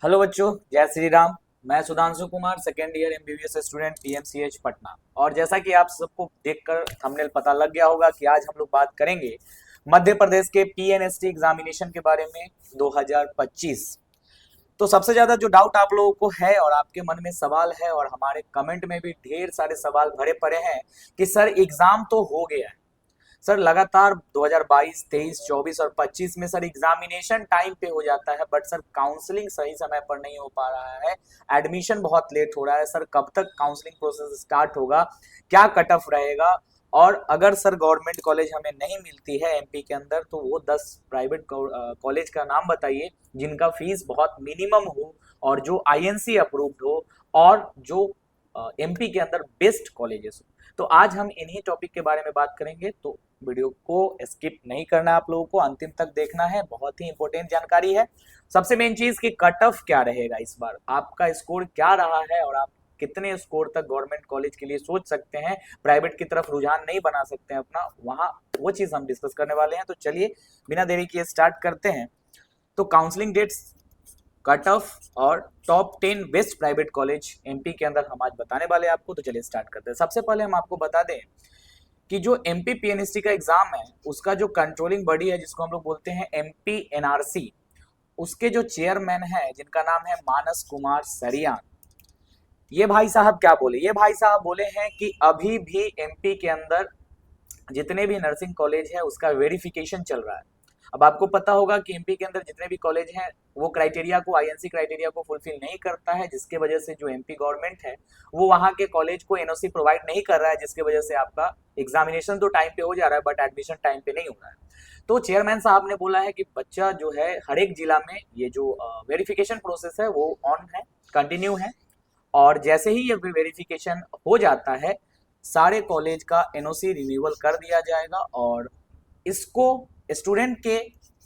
Hello बच्चों, जय श्री राम। मैं Sudhanshu Kumar, second year MBBS student PMCH Patna. और जैसा कि आप सबको देखकर थंबनेल पता लग गया होगा कि आज हम लोग बात करेंगे मध्य प्रदेश के पीएनएसटी एग्जामिनेशन के बारे में 2025। तो सबसे ज्यादा जो डाउट आप लोगों को है और आपके मन में सवाल है और हमारे कमेंट में भी ढेर सारे सवाल भरे पड़े हैं कि सर एग्जाम तो हो गया है, सर लगातार 2022, 23, 24 और 25 में सर एग्जामिनेशन टाइम पे हो जाता है, बट सर काउंसलिंग सही समय पर नहीं हो पा रहा है, एडमिशन बहुत लेट हो रहा है। सर कब तक काउंसलिंग प्रोसेस स्टार्ट होगा, क्या कट ऑफ रहेगा, और अगर सर गवर्नमेंट कॉलेज हमें नहीं मिलती है एमपी के अंदर तो वो 10 प्राइवेट कॉलेज का नाम बताइए जिनका फीस बहुत मिनिमम हो और जो आईएनसी अप्रूव्ड हो और जो एमपी के अंदर बेस्ट कॉलेजेस हो। तो आज हम इन्हीं टॉपिक के बारे में बात करेंगे, तो वीडियो को स्किप नहीं करना, आप लोगों को अंतिम तक देखना है, बहुत ही इंपॉर्टेंट जानकारी है। सबसे मेन चीज कि कट ऑफ क्या रहेगा, इस बार आपका स्कोर क्या रहा है और आप कितने स्कोर तक गवर्नमेंट कॉलेज के लिए सोच सकते हैं, प्राइवेट की तरफ रुझान नहीं बना सकते हैं अपना, वहां वो चीज हम डिस्कस करने वाले हैं। तो चलिए बिना देरी किए स्टार्ट करते हैं। तो काउंसलिंग डेट्स, कट ऑफ और top 10 best private college MP के अंदर हम आज बताने वाले हैं आपको। तो चलिए स्टार्ट करते हैं। सबसे पहले हम आपको बता दें कि जो एमपी पीएनएसटी का एग्जाम है उसका जो कंट्रोलिंग बॉडी है जिसको हम लोग बोलते हैं एमपी एनआरसी, उसके जो चेयरमैन है जिनका नाम है मानस कुमार सरियान, ये भाई साहब क्या बोले, ये भाई साहब बोले हैं कि अभी भी एमपी के अंदर जितने भी नर्सिंग कॉलेज है उसका वेरिफिकेशन चल रहा है। अब आपको पता होगा कि एमपी के अंदर जितने भी कॉलेज हैं वो क्राइटेरिया को, आईएनसी क्राइटेरिया को फुलफिल नहीं करता है, जिसके वजह से जो एमपी गवर्नमेंट है वो वहां के कॉलेज को एनओसी प्रोवाइड नहीं कर रहा है, जिसके वजह से आपका एग्जामिनेशन तो टाइम पे हो जा रहा है बट एडमिशन टाइम पे नहीं हो रहा है। तो चेयरमैन साहब ने बोला है कि बच्चा जो है हर एक जिला में ये जो वेरिफिकेशन प्रोसेस है वो ऑन है, कंटिन्यू है, और जैसे ही ये वेरिफिकेशन हो जाता है सारे कॉलेज का एनओसी रिन्यूअल कर दिया जाएगा। और इसको स्टूडेंट के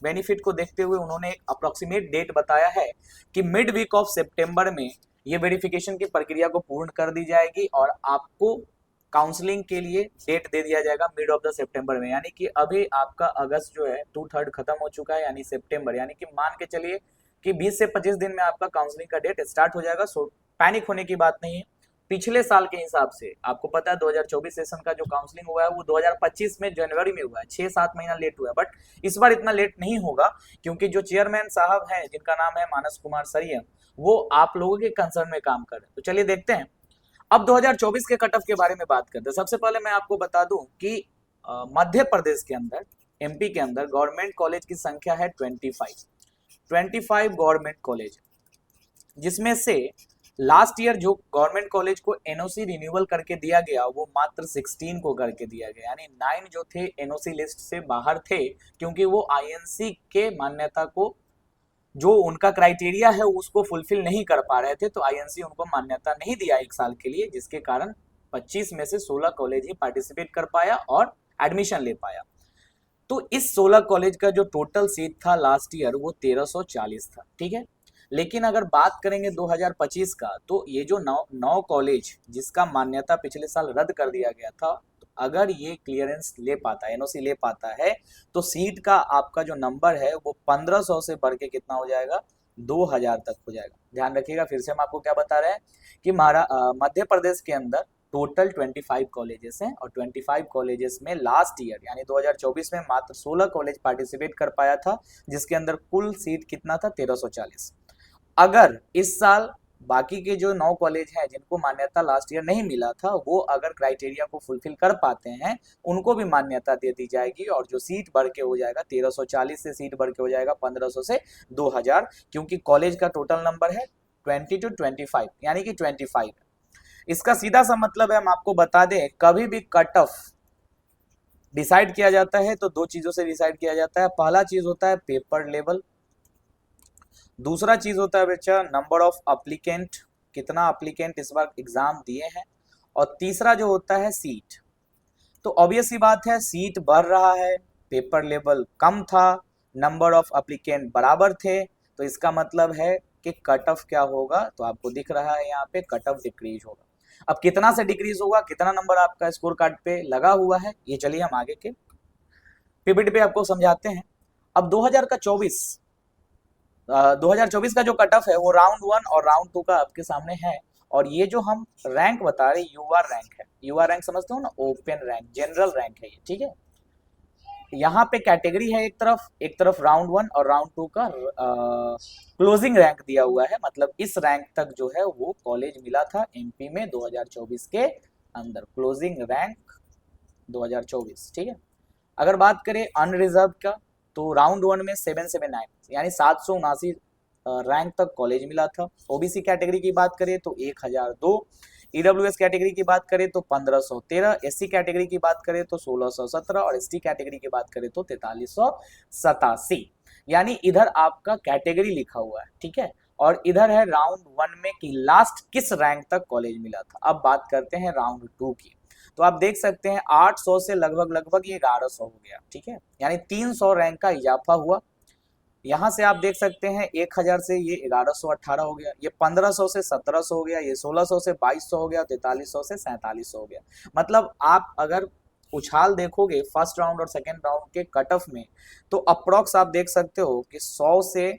बेनिफिट को देखते हुए उन्होंने एक अप्रोक्सीमेट डेट बताया है कि मिड वीक ऑफ सितंबर में ये वेरिफिकेशन की प्रक्रिया को पूर्ण कर दी जाएगी और आपको काउंसलिंग के लिए डेट दे दिया जाएगा मिड ऑफ द सितंबर में। यानी कि अभी आपका अगस्त जो है 2/3 खत्म हो चुका है, यानी सितंबर, यानी कि मान के चलिए कि 20 से 25 दिन में आपका काउंसलिंग का डेट स्टार्ट हो जाएगा। सो पैनिक होने की बात नहीं है। पिछले साल के हिसाब से आपको पता है 2024 सेशन का जो काउंसलिंग हुआ है वो 2025 में जनवरी में हुआ है, 6-7 महीना लेट हुआ है, बट इस बार इतना लेट नहीं होगा क्योंकि जो चेयरमैन साहब हैं जिनका नाम है मानस कुमार सरियम, वो आप लोगों के कंसर्न में काम कर रहे हैं। तो चलिए देखते हैं। अब 2024 के कट ऑफ के बारे में बात करते हैं। सबसे पहले मैं आपको बता दूं कि मध्य प्रदेश के अंदर, एमपी के अंदर गवर्नमेंट कॉलेज की संख्या है 25 गवर्नमेंट कॉलेज, जिसमें से लास्ट ईयर जो गवर्नमेंट कॉलेज को एनओसी रिन्यूअल करके दिया गया वो मात्र 16 को करके दिया गया, यानी 9 जो थे एनओसी लिस्ट से बाहर थे क्योंकि वो आईएनसी के मान्यता को, जो उनका क्राइटेरिया है उसको फुलफिल नहीं कर पा रहे थे, तो आईएनसी उनको मान्यता नहीं दिया एक साल के लिए, जिसके कारण 25 में से 16 कॉलेज ही पार्टिसिपेट कर पाया और एडमिशन ले पाया। तो इस 16 कॉलेज का जो टोटल सीट था लास्ट ईयर वो 1340 था, ठीक है। लेकिन अगर बात करेंगे 2025 का तो ये जो नौ कॉलेज जिसका मान्यता पिछले साल रद्द कर दिया गया था, तो अगर ये क्लियरेंस ले पाता है, एनओसी ले पाता है, तो सीट का आपका जो नंबर है वो 1500 से बढ़ के कितना हो जाएगा, 2000 तक हो जाएगा। ध्यान रखिएगा, फिर से हम आपको क्या बता रहे हैं कि मध्य प्रदेश के अंदर टोटल 25 कॉलेजेस हैं और 25 कॉलेजेस में लास्ट ईयर यानी 2024 में मात्र 16 कॉलेज पार्टिसिपेट कर पाया था, जिसके अंदर कुल सीट कितना था, 1340। अगर इस साल बाकी के जो 9 कॉलेज हैं जिनको मान्यता लास्ट ईयर नहीं मिला था वो अगर क्राइटेरिया को फुलफिल कर पाते हैं उनको भी मान्यता दे दी जाएगी और जो सीट बढ़ के हो जाएगा 1340 से सीट बढ़ के हो जाएगा 1500 से 2000, क्योंकि कॉलेज का टोटल नंबर है 20 to 25 यानी कि 25। इसका सीधा सा मतलब है, हम आपको बता दें, कभी भी कट ऑफ डिसाइड किया जाता है तो दो चीजों से डिसाइड किया जाता है। पहला चीज होता है पेपर लेवल, दूसरा चीज होता है बच्चा नंबर ऑफ अप्लीकेंट, कितना अप्लीकेंट इस बार एग्जाम दिए हैं, और तीसरा जो होता है सीट। तो ऑब्वियस सी बात है, सीट बढ़ रहा है, पेपर लेवल कम था, नंबर ऑफ अप्लीकेंट बराबर थे, तो इसका मतलब है कि कट ऑफ क्या होगा, तो आपको दिख रहा है यहाँ पे कट ऑफ डिक्रीज होगा। अब कितना से डिक्रीज होगा, कितना नंबर आपका स्कोर कार्ड पे लगा हुआ है, ये चलिए हम आगे के पीपीटी पे आपको समझाते हैं। अब 2024 2024 का जो कट ऑफ है वो राउंड 1 और राउंड 2 का आपके सामने है। और ये जो हम रैंक बता रहे यूआर रैंक है, यूआर रैंक समझते हो ना, ओपन रैंक, जनरल रैंक है ये, ठीक है। यहाँ पे कैटेगरी है, एक तरफ राउंड 1 और राउंड 2 का क्लोजिंग रैंक दिया हुआ है, मतलब इस रैंक तक जो है वो कॉलेज मिला था एमपी में 2024 के अंदर, क्लोजिंग रैंक 2024, ठीक है। अगर बात करें अनरिजर्व का, तो राउंड 1 में 779 यानी 779 रैंक तक कॉलेज मिला था। ओबीसी कैटेगरी की बात करें तो 1002, ईडब्ल्यूएस कैटेगरी की बात करें तो 1513, एससी कैटेगरी की बात करें तो 1617 और एसटी कैटेगरी की बात करें तो 4387। यानी इधर आपका कैटेगरी लिखा हुआ है, ठीक है, और इधर है राउंड 1 में कि लास्ट किस रैंक तक कॉलेज मिला था। अब बात करते हैं राउंड 2 की, तो आप देख सकते हैं 800 से लगभग ये 1100 हो गया, ठीक है, यानी 300 रैंक का इजाफा हुआ। यहाँ से आप देख सकते हैं 1000 से ये 1118 हो गया, ये 1500 से 1700 हो गया, ये 1600 से 2200 हो गया, 4300 से 4700 हो गया। मतलब आप अगर उछाल देखोगे फर्स्ट राउंड और सेकेंड राउंड के कट ऑफ में, तो अप्रोक्स आप देख सकते हो कि 100 से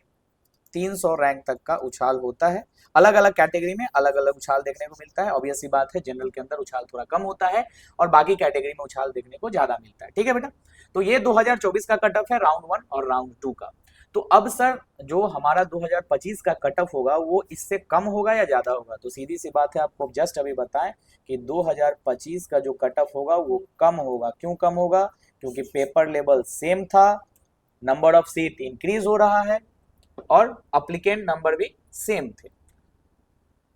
300 रैंक तक का उछाल होता है। अलग अलग कैटेगरी में अलग अलग उछाल देखने को मिलता है, ऑब्वियस सी बात है, जनरल के अंदर उछाल थोड़ा कम होता है और बाकी कैटेगरी में उछाल देखने को ज्यादा मिलता है, ठीक है बेटा। तो ये 2024 का कट ऑफ है राउंड 1 और राउंड 2 का। तो अब सर जो हमारा 2025 का कट ऑफ होगा वो इससे कम होगा या ज्यादा होगा, तो सीधी सी बात है, आपको जस्ट अभी बताएं कि 2025 का जो कट ऑफ होगा वो कम होगा। क्यों कम होगा? क्योंकि पेपर लेवल सेम था, नंबर ऑफ सीट इंक्रीज हो रहा है और अप्लीकेंट नंबर भी सेम थे।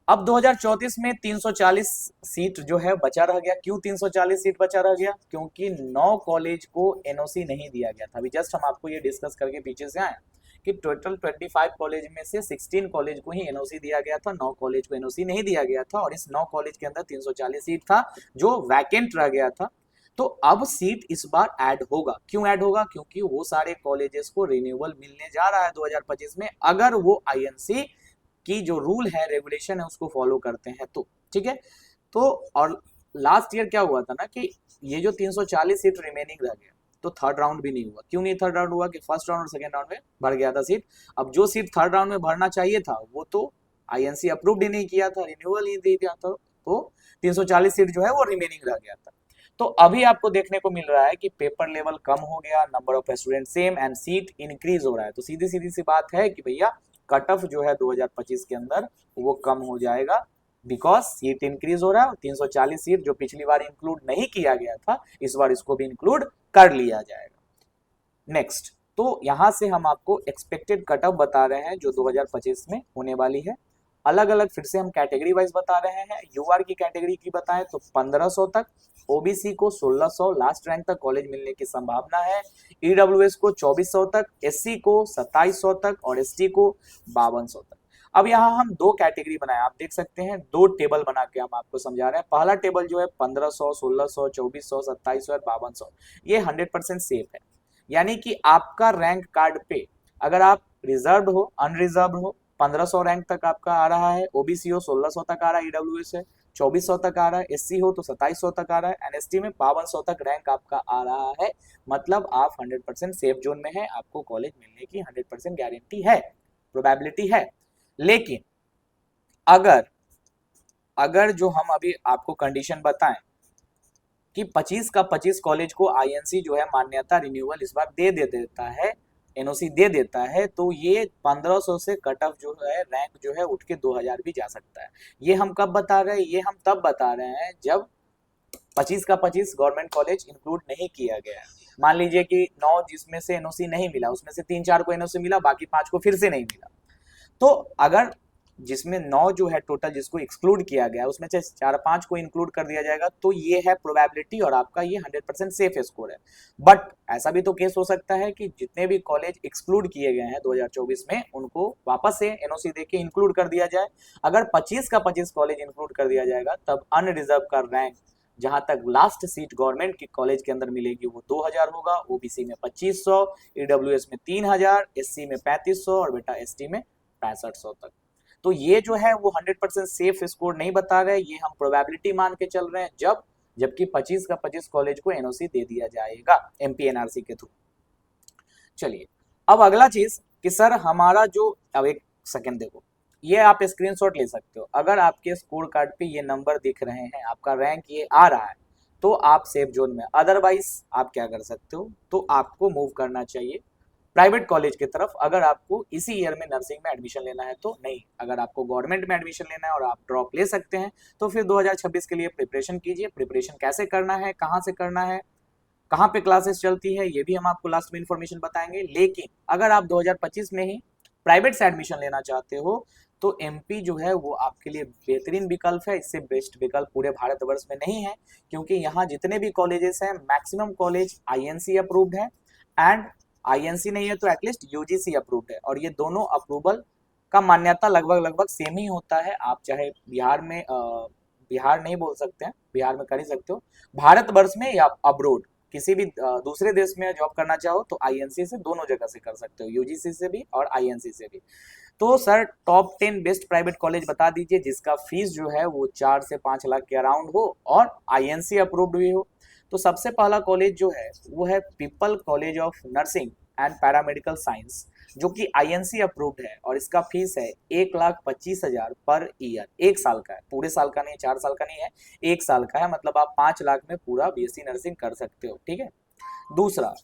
अब 2034 में 340 सीट जो है बचा रह गया। क्यों 340 सीट बचा रह गया? क्योंकि 9 कॉलेज को एनओसी नहीं दिया गया था। अभी जस्ट हम आपको ये डिस्कस करके पीछे से आए कि टोटल 25 कॉलेज में से 16 कॉलेज को ही एनओसी दिया गया था, 9 कॉलेज को एनओसी नहीं दिया गया था, और इस 9 कॉलेज के अंदर 340 सीट था जो वैकेंट रह गया था। तो अब सीट इस बार ऐड होगा। क्यों ऐड होगा? क्योंकि वो सारे कॉलेजेस को रिन्यूअल मिलने जा रहा है 2025 में, अगर वो आईएनसी की जो रूल है, रेगुलेशन है, उसको फॉलो करते हैं तो, ठीक है। तो और लास्ट ईयर क्या हुआ था ना कि ये जो 340 सीट रिमेनिंग रह गया, तो थर्ड राउंड भी नहीं हुआ। क्यों नहीं थर्ड राउंड हुआ? कि फर्स्ट राउंड और सेकंड राउंड में भर गया था सीट। अब जो सीट थर्ड राउंड में भरना चाहिए था वो तो आईएनसी अप्रूव ही नहीं किया था, रिन्यूअल ही नहीं दिया था, तो 340 सीट जो है वो रिमेनिंग रह गया था। तो अभी आपको देखने को मिल रहा है कि पेपर लेवल कम हो गया, number of student same and seat increase हो रहा है। तो सीधी सीधी सी बात है कि भैया कट ऑफ जो है 2025 के अंदर वो कम हो जाएगा, बिकॉज सीट इंक्रीज हो रहा है। 340 सीट जो पिछली बार इंक्लूड नहीं किया गया था, इस बार इसको भी इंक्लूड कर लिया जाएगा। नेक्स्ट, तो यहां से हम आपको एक्सपेक्टेड कट ऑफ बता रहे हैं जो 2025 में होने वाली है। अलग अलग फिर से हम कैटेगरी वाइज बता रहे हैं। यूआर की कैटेगरी की बताएं तो 1500 तक, ओबीसी को 1600 लास्ट रैंक तक कॉलेज मिलने की संभावना है, ईडब्ल्यूएस को 2400 तक, एससी को 2700 तक और एसटी को 5200 तक। अब यहाँ हम दो कैटेगरी बनाए, आप देख सकते हैं, दो टेबल बना के हम आपको समझा रहे हैं। पहला टेबल जो है 1500, 1600, 2400, 2700 और 5200, ये 100% सेफ है। यानी कि आपका रैंक कार्ड पे अगर आप रिजर्व हो, अनरिजर्व हो, 1500 रैंक तक आपका आ रहा है, ओबीसी हो 1600 तक आ रहा है, ईडब्ल्यूएस है 2400 तक आ रहा है, एससी हो तो 2700 तक आ रहा है, एनएसटी में 5200 तक रैंक आपका आ रहा है, मतलब आप 100% सेफ जोन में है, आपको कॉलेज मिलने की 100% गारंटी है, प्रोबेबिलिटी है। लेकिन अगर अगर जो हम अभी आपको कंडीशन बताएं कि 25 का 25 कॉलेज को आईएनसी जो है मान्यता रिन्यूअल इस बार दे देता है, एनओसी दे देता है, तो ये 1500 से कट ऑफ जो है रैंक जो है उठ के 2000 भी जा सकता है। ये हम कब बता रहे हैं? ये हम तब बता रहे हैं जब 25 का 25 गवर्नमेंट कॉलेज इंक्लूड नहीं किया गया है। मान लीजिए कि 9 जिसमें से एनओसी नहीं मिला, उसमें से 3-4 को एनओसी मिला, बाकी 5 को फिर से नहीं मिला। तो अगर जिसमें 9 जो है टोटल जिसको एक्सक्लूड किया गया, उसमें से 4-5 को इंक्लूड कर दिया जाएगा, तो ये है प्रोबेबिलिटी और आपका ये 100% सेफ स्कोर है। बट ऐसा भी तो केस हो सकता है कि जितने भी कॉलेज एक्सक्लूड किए गए हैं 2024 में, उनको वापस से एनओसी देके इंक्लूड कर दिया जाए। अगर 25 का 25 कॉलेज इंक्लूड कर दिया जाएगा, तब अनरिजर्व का रैंक जहां तक लास्ट सीट गवर्नमेंट की कॉलेज के अंदर मिलेगी वो 2000 होगा, ओबीसी में 2500, ईडब्ल्यूएस में 3000, एससी में 3500 और बेटा एसटी में 6500 तक। तो ये जो है वो 100% सेफ स्कोर नहीं बता रहे, ये हम प्रोबेबिलिटी मान के चल रहे हैं, जबकि 25 का 25 कॉलेज को एनओसी दे दिया जाएगा एमपी एनआरसी के थ्रू। चलिए अब अगला चीज कि सर हमारा जो, अब एक सेकंड देखो, ये आप स्क्रीनशॉट ले सकते हो, अगर आपके स्कोर कार्ड पे ये नंबर दिख रहे हैं, आपका रैंक ये आ रहा है, तो आप सेफ जोन में, अदरवाइज आप क्या कर सकते हो, तो आपको मूव करना चाहिए प्राइवेट कॉलेज की तरफ, अगर आपको इसी ईयर में नर्सिंग में एडमिशन लेना है तो नहीं। अगर आपको गवर्नमेंट में एडमिशन लेना है और आप ड्रॉप ले सकते हैं तो फिर 2026 के लिए प्रिपरेशन कीजिए। प्रिपरेशन कैसे करना है, कहाँ से करना है, कहाँ पे क्लासेस चलती है, ये भी हम आपको लास्ट में इन्फॉर्मेशन बताएंगे। लेकिन अगर आप 2025 में ही प्राइवेट से एडमिशन लेना चाहते हो तो एमपी जो है वो आपके लिए बेहतरीन विकल्प है। इससे बेस्ट विकल्प पूरे भारतवर्ष में नहीं है, क्योंकि यहाँ जितने भी कॉलेजेस हैं मैक्सिमम कॉलेज आईएनसी अप्रूव्ड है, एंड आईएनसी नहीं है तो एटलीस्ट यूजीसी अप्रूव्ड है, और ये दोनों अप्रूवल का मान्यता लगभग लगभग सेम ही होता है। आप चाहे बिहार में बिहार नहीं बोल सकते हैं, बिहार में कर ही सकते हो, भारतवर्ष में या अब्रोड किसी भी दूसरे देश में जॉब करना चाहो तो आईएनसी से दोनों जगह से कर सकते हो, यूजीसी से भी और आईएनसी से भी। तो sir top 10 best private college बता दीजिए जिसका फीस जो है वो 4 से 5 लाख के अराउंड हो और आईएनसी अप्रूव्ड भी हो। तो सबसे पहला कॉलेज जो है वो है people college of nursing and paramedical science, जो कि आईएनसी अप्रूव्ड है, और इसका फीस है 1,25,000 पर ईयर। एक साल का है, पूरे साल का नहीं, 4 साल का नहीं है, एक साल का है, मतलब आप 5 लाख में पूरा बीएससी नर्सिंग कर सकते हो। ठीक है। दूसरा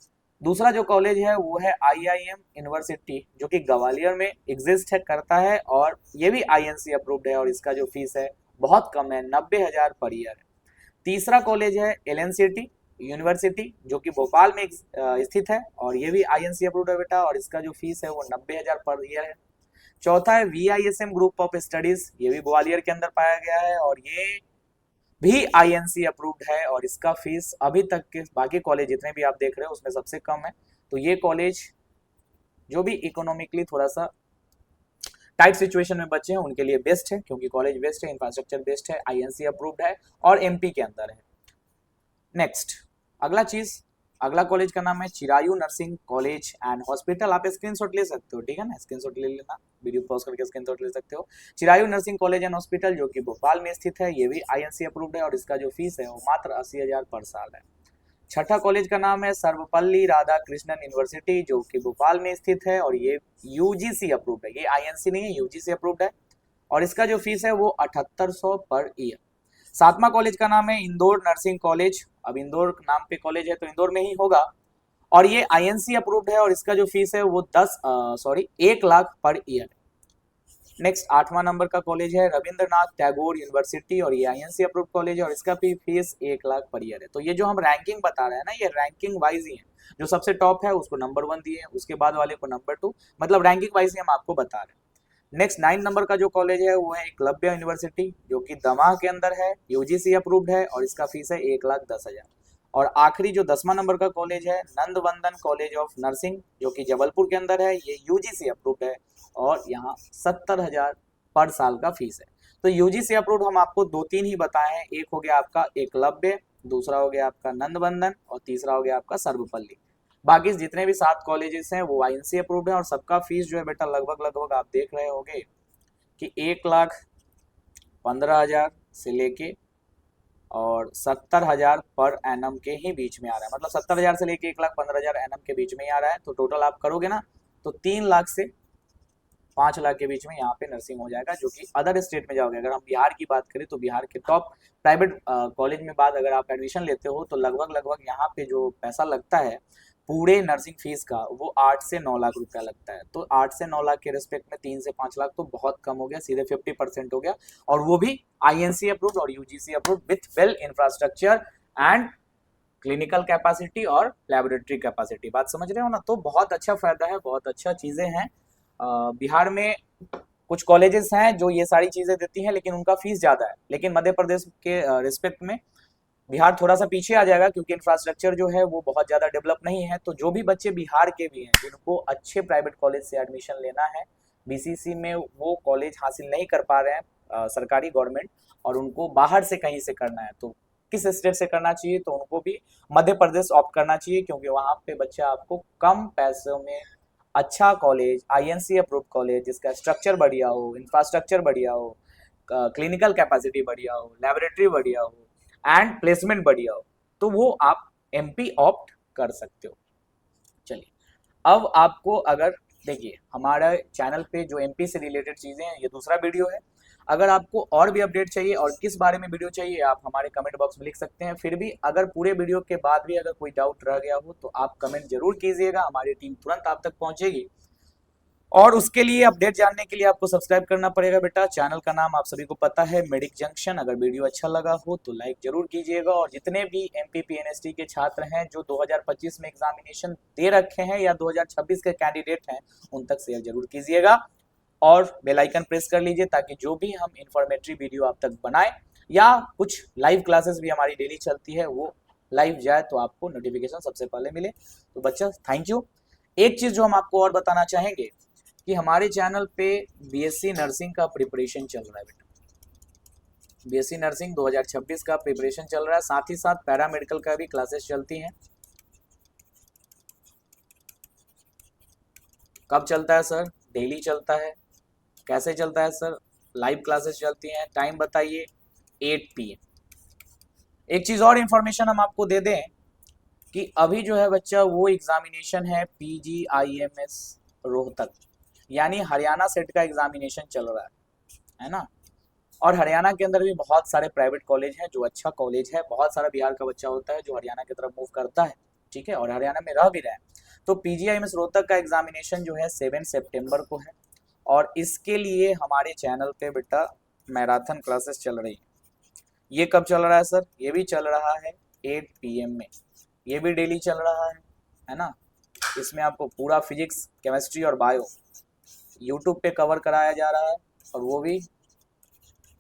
दूसरा जो कॉलेज है वो है आईआईएम यूनिवर्सिटी, जो कि ग्वालियर में एग्जिस्ट है, करता है, और ये भी आईएनसी अप्रूव्ड है, और इसका जो फीस है बहुत कम है, 90,000 पर ईयर है। तीसरा कॉलेज है एलएनसीटी यूनिवर्सिटी, जो कि भोपाल में स्थित है, और ये भी आईएनसी अप्रूव्ड है बेटा, और इसका जो फीस है वो 90,000 पर ईयर है। चौथा है वीआईएसएम ग्रुप ऑफ स्टडीज, ये भी ग्वालियर के अंदर पाया गया है, और ये भी आईएनसी अप्रूव्ड है, और इसका फीस अभी तक के बाकी कॉलेज जितने भी आप देख रहे हो उसमें सबसे कम है। तो ये कॉलेज जो भी इकोनॉमिकली थोड़ा सा टाइट सिचुएशन में बच्चे हैं उनके लिए बेस्ट है, क्योंकि कॉलेज बेस्ट है, इंफ्रास्ट्रक्चर बेस्ट है, आईएनसी अप्रूव्ड है और एमपी के अंदर है। नेक्स्ट अगला कॉलेज का नाम है Chirayu nursing college and hospital. आप स्क्रीनशॉट ले सकते हो, ठीक है ना, स्क्रीनशॉट ले लेना, वीडियो पॉज करके स्क्रीनशॉट ले सकते हो। Chirayu nursing college and hospital जो कि भोपाल में स्थित है, ये भी आईएनसी अप्रूव्ड है, और इसका जो फीस है वो मात्र 80,000 पर साल है। छठा कॉलेज का नाम है सर्वपल्ली राधाकृष्णन यूनिवर्सिटी, जो कि भोपाल में स्थित है, और ये यूजीसी अप्रूव्ड है, ये आईएनसी नहीं है, यूजीसी अप्रूव्ड है, और इसका जो फीस है वो 7800 पर ईयर। सातवां कॉलेज का नाम है इंदौर नर्सिंग कॉलेज, अब इंदौर नाम पे कॉलेज है तो इंदौर में ही होगा, और ये आईएनसी अप्रूव्ड है, और इसका जो फीस है वो 1 लाख पर ईयर। नेक्स्ट 8वां नंबर का कॉलेज है रविंद्रनाथ टैगोर यूनिवर्सिटी, और ये आईएनसी अप्रूव्ड कॉलेज है, और इसका भी फीस 1 लाख पर ईयर है। तो ये जो हम रैंकिंग बता रहे हैं ना, ये रैंकिंग वाइज ही है, जो सबसे टॉप है उसको नंबर 1 दिए, उसके बाद वाले को नंबर 2, मतलब रैंकिंग वाइज ही हम आपको बता रहे हैं। नेक्स्ट 9 नंबर का जो कॉलेज है वो है एकलव्य यूनिवर्सिटी, जो कि दमोह के अंदर है, यूजीसी अप्रूव्ड है, और इसका फीस है 1,10,000। और आखिरी जो 10वां नंबर का कॉलेज है नंदवंदन कॉलेज ऑफ नर्सिंग, जो कि जबलपुर के अंदर है, ये यूजीसी अप्रूव्ड है, और यहाँ 70,000 पर साल का फीस है। तो यूजीसी अप्रूव्ड हम आपको 2-3 ही बताए हैं, एक हो गया आपका एकलव्य, दूसरा हो गया आपका नंदवंदन, और तीसरा हो गया आपका सर्वपल्ली। बाकी जितने भी 7 कॉलेजेस हैं वो आईएनसी अप्रूव्ड है, और सबका फीस जो है बेटा लगभग लगभग आप देख रहे होंगे कि 1,15,000 से लेके और 70,000 पर एनम के ही बीच में आ रहा है, मतलब 70,000 से लेके 1,15,000 एनम के बीच में ही आ रहा है। तो टोटल आप करोगे ना तो 3 लाख से 5 लाख के बीच में यहाँ पे नर्सिंग हो जाएगा, जो कि अदर स्टेट में जाओगे। अगर हम बिहार की बात करें तो बिहार के टॉप प्राइवेट कॉलेज में बात अगर आप एडमिशन लेते हो तो लगभग लगभग यहाँ पे जो पैसा लगता है पूरे नर्सिंग फीस का वो 8 से 9 लाख रुपया लगता है। तो 8 से 9 लाख के रिस्पेक्ट में 3 से 5 लाख तो बहुत कम हो गया, सीधे 50% हो गया, और वो भी आईएनसी अप्रूव्ड और UGC approved with well infrastructure and clinical capacity और लैबोरेटरी कैपेसिटी। बात समझ रहे हो ना। तो बहुत अच्छा फायदा है, बहुत अच्छा चीजें हैं। बिहार में कुछ कॉलेजेस हैं जो ये सारी चीजें देती हैं लेकिन उनका फीस ज्यादा है, लेकिन मध्य प्रदेश के रिस्पेक्ट में बिहार थोड़ा सा पीछे आ जाएगा, क्योंकि इंफ्रास्ट्रक्चर जो है वो बहुत ज्यादा डेवलप नहीं है। तो जो भी बच्चे बिहार के भी हैं जिनको अच्छे प्राइवेट कॉलेज से एडमिशन लेना है, बीसीसी में वो कॉलेज हासिल नहीं कर पा रहे हैं सरकारी गवर्नमेंट, और उनको बाहर से कहीं से करना है, तो किस स्टेट से करना चाहिए, तो उनको भी मध्य प्रदेश ऑप्ट करना चाहिए, क्योंकि वहां पे बच्चा आपको कम पैसों में अच्छा कॉलेज, आईएनसी अप्रूव्ड कॉलेज जिसका स्ट्रक्चर बढ़िया हो, इंफ्रास्ट्रक्चर बढ़िया हो, क्लिनिकल कैपेसिटी बढ़िया हो, लेबोरेटरी बढ़िया हो एंड प्लेसमेंट बढ़िया हो, तो वो आप एमपी ऑप्ट कर सकते हो। चलिए अब आपको अगर देखिए हमारे चैनल पे जो एमपी से रिलेटेड चीजें हैं ये दूसरा वीडियो है। अगर आपको और भी अपडेट चाहिए और किस बारे में वीडियो चाहिए आप हमारे कमेंट बॉक्स में लिख सकते हैं। फिर भी अगर पूरे वीडियो के बाद भी अगर कोई डाउट रह गया हो तो आप कमेंट जरूर कीजिएगा, हमारी टीम तुरंत आप तक पहुंचेगी। और उसके लिए अपडेट जानने के लिए आपको सब्सक्राइब करना पड़ेगा बेटा। चैनल का नाम आप सभी को पता है, मेडिक जंक्शन। अगर वीडियो अच्छा लगा हो तो लाइक जरूर कीजिएगा, और जितने भी एमपीपीएनएसटी के छात्र हैं जो 2025 में एग्जामिनेशन दे रखे हैं या 2026 के कैंडिडेट हैं उन तक शेयर जरूर कीजिएगा, और बेल आइकन प्रेस कर लीजिए ताकि जो भी हम इंफॉर्मेटिव वीडियो आप तक बनाए या कुछ लाइव क्लासेस भी हमारी डेली चलती है वो लाइव जाए तो आपको नोटिफिकेशन सबसे पहले मिले। तो बच्चा थैंक यू। एक चीज जो हम आपको और बताना चाहेंगे कि हमारे चैनल पे बीएससी नर्सिंग का प्रिपरेशन चल रहा है बेटा। बीएससी नर्सिंग 2026 का प्रिपरेशन चल रहा है, साथ ही साथ पैरामेडिकल का भी क्लासेस चलती हैं। कब चलता है सर? डेली चलता है। कैसे चलता है सर? लाइव क्लासेस चलती हैं। टाइम बताइए? 8 PM। एक चीज और इंफॉर्मेशन हम आपको दे दें कि अभी जो है बच्चा वो एग्जामिनेशन है PGIMS रोहतक, यानी हरियाणा सेट का एग्जामिनेशन चल रहा है ना। और हरियाणा के अंदर भी बहुत सारे प्राइवेट कॉलेज हैं जो अच्छा कॉलेज है। बहुत सारा बिहार का बच्चा होता है जो हरियाणा की तरफ मूव करता है, ठीक है, और हरियाणा में रह भी रहे हैं। तो PGIMS रोहतक का एग्जामिनेशन जो है 7 सितंबर को है, और इसके लिए हमारे चैनल पे बेटा मैराथन क्लासेस चल रही है। ये कब चल रहा है सर? ये भी चल रहा है 8 PM में। ये भी डेली चल रहा है ना। इसमें आपको पूरा फिजिक्स, केमिस्ट्री और बायो यूट्यूब पे कवर कराया जा रहा है, और वो भी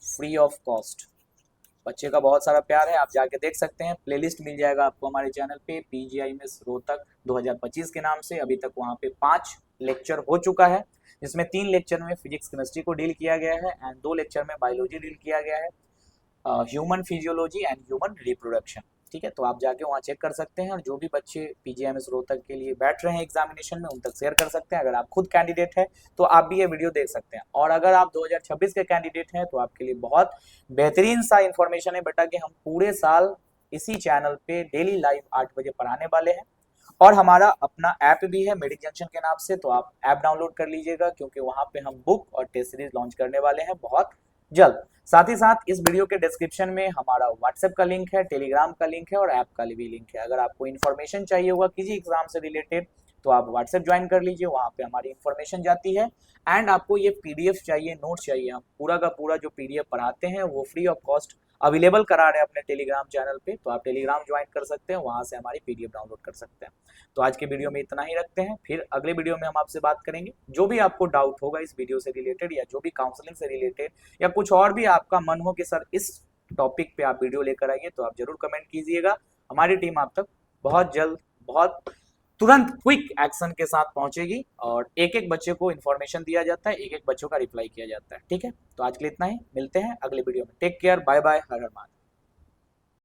फ्री ऑफ कॉस्ट। बच्चे का बहुत सारा प्यार है, आप जाके देख सकते हैं। प्लेलिस्ट मिल जाएगा आपको हमारे चैनल पे PGIMS रोहतक 2025 के नाम से। अभी तक वहाँ पे 5 लेक्चर हो चुका है, जिसमें 3 लेक्चर में फिजिक्स केमिस्ट्री को डील किया गया है एंड 2 लेक्चर में बायोलॉजी डील किया गया है, human physiology and human reproduction. ठीक है, तो आप जाके वहाँ चेक कर सकते हैं, और जो भी बच्चे PGIMS रोहतक के लिए बैठ रहे हैं एग्जामिनेशन में उन तक शेयर कर सकते हैं। अगर आप खुद कैंडिडेट है तो आप भी ये वीडियो देख सकते हैं, और अगर आप 2026 के कैंडिडेट हैं तो आपके लिए बहुत बेहतरीन सा इंफॉर्मेशन है बेटा कि हम पूरे साल इसी चैनल पे डेली लाइव 8 बजे पढ़ाने वाले हैं। और हमारा अपना ऐप भी है मेडिक जंक्शन के नाम से, तो आप ऐप डाउनलोड कर लीजिएगा, क्योंकि वहाँ पे हम बुक और टेस्ट सीरीज लॉन्च करने वाले हैं बहुत जल्द। साथ ही साथ इस वीडियो के डिस्क्रिप्शन में हमारा व्हाट्सएप का लिंक है, टेलीग्राम का लिंक है और ऐप का भी लिंक है। अगर आपको इन्फॉर्मेशन चाहिए होगा किसी एग्जाम से रिलेटेड तो आप व्हाट्सएप ज्वाइन कर लीजिए, वहाँ पे हमारी इन्फॉर्मेशन जाती है। एंड आपको ये PDF चाहिए, नोट चाहिए, हम पूरा का पूरा जो PDF पढ़ाते हैं वो फ्री ऑफ कॉस्ट अवेलेबल करा रहे हैं अपने टेलीग्राम चैनल पे, तो आप टेलीग्राम ज्वाइन कर सकते हैं, वहाँ से हमारी PDF डाउनलोड कर सकते हैं। तो आज के वीडियो में इतना ही रखते हैं, फिर अगले वीडियो में हम आपसे बात करेंगे। जो भी आपको डाउट होगा इस वीडियो से रिलेटेड या जो भी काउंसलिंग से रिलेटेड या कुछ और भी आपका मन हो कि सर इस टॉपिक पे आप वीडियो लेकर आइए, तो आप जरूर कमेंट कीजिएगा। हमारी टीम आप तक बहुत जल्द, बहुत तुरंत क्विक एक्शन के साथ पहुंचेगी, और एक एक बच्चे को इन्फॉर्मेशन दिया जाता है, एक एक बच्चों का रिप्लाई किया जाता है। ठीक है, तो आज के लिए इतना ही, मिलते हैं अगले वीडियो में। टेक केयर, बाय बाय, हर हर महादेव।